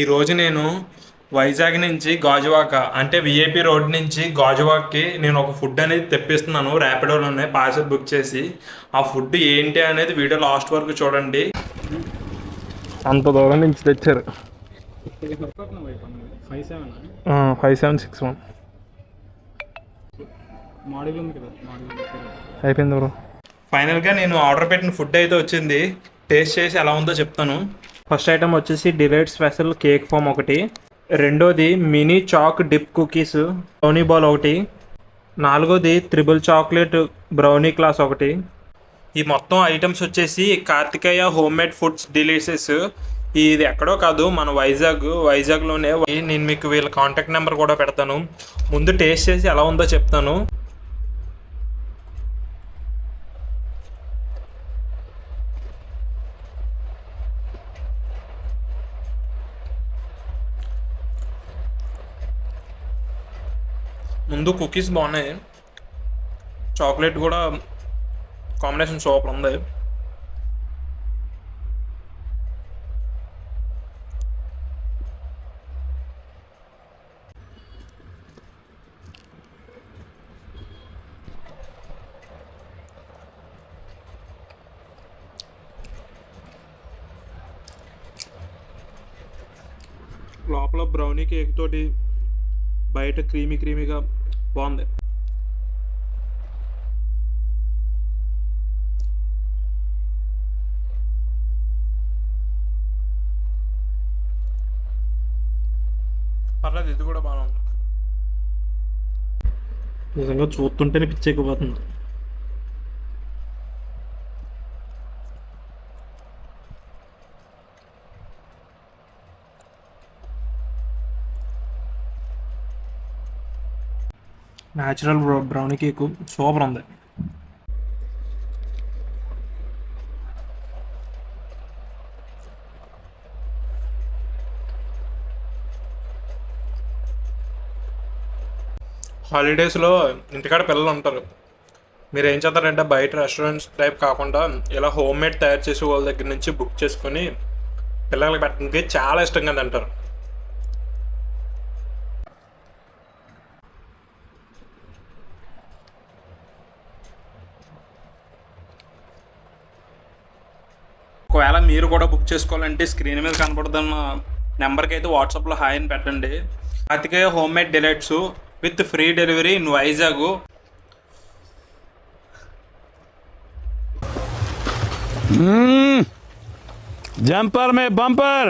ఈరోజు నేను వైజాగ్ నుంచి గాజువాక అంటే విఐపి రోడ్ నుంచి గాజువాక్కి నేను ఒక ఫుడ్ అనేది తెప్పిస్తున్నాను ర్యాపిడోలోనే పార్సల్ బుక్ చేసి. ఆ ఫుడ్ ఏంటి అనేది వీడియో లాస్ట్ వరకు చూడండి. అంత దూరం నుంచి తెచ్చారు. 5761 అయిపోయింది బ్రో. ఫైనల్గా నేను ఆర్డర్ పెట్టిన ఫుడ్ అయితే వచ్చింది. టేస్ట్ చేసి ఎలా ఉందో చెప్తాను. ఫస్ట్ ఐటమ్ వచ్చేసి డిలైట్ స్పెషల్ కేక్ ఫామ్ ఒకటి, రెండోది mini chalk dip cookies brownie ball ఒకటి, నాలుగోది త్రిబుల్ చాక్లెట్ బ్రౌనీ క్లాస్ ఒకటి. ఈ మొత్తం ఐటమ్స్ వచ్చేసి Kartikeya home made foods delicious. ఇది ఎక్కడో కాదు, మన వైజాగ్లోనే. నేను మీకు వీళ్ళ కాంటాక్ట్ నెంబర్ కూడా పెడతాను. ముందు టేస్ట్ చేసి ఎలా ఉందో చెప్తాను. ముందు కుకీస్ బాగున్నాయి, చాక్లెట్ కూడా కాంబినేషన్ సూపర్ ఉంది. లోపల బ్రౌనీ కేక్ తోటి, బయట క్రీమీగా బాగుంది. పర్లేదు, ఇది కూడా బాగుంది. నిజంగా చూస్తుంటేనే పిచ్చెక్కిపోతుంది. న్యాచురల్ బ్రౌనీ కేక్ సూపర్ ఉంది. హాలిడేస్లో ఇంటికాడ పిల్లలు ఉంటారు. మీరు ఏం చేస్తారంటే బయట రెస్టారెంట్స్ టైప్ కాకుండా ఇలా హోమ్ మేడ్ తయారు చేసే వాళ్ళ దగ్గర నుంచి బుక్ చేసుకొని పిల్లలకి పెట్టడానికి చాలా ఇష్టంగా తింటారు. ఒకవేళ మీరు కూడా బుక్ చేసుకోవాలంటే స్క్రీన్ మీద కనపడుతున్న నెంబర్కి అయితే వాట్సాప్లో హాయ్ అని పెట్టండి. Kartikeya home made delights with free delivery in Vizag. Jumper में बम्पर।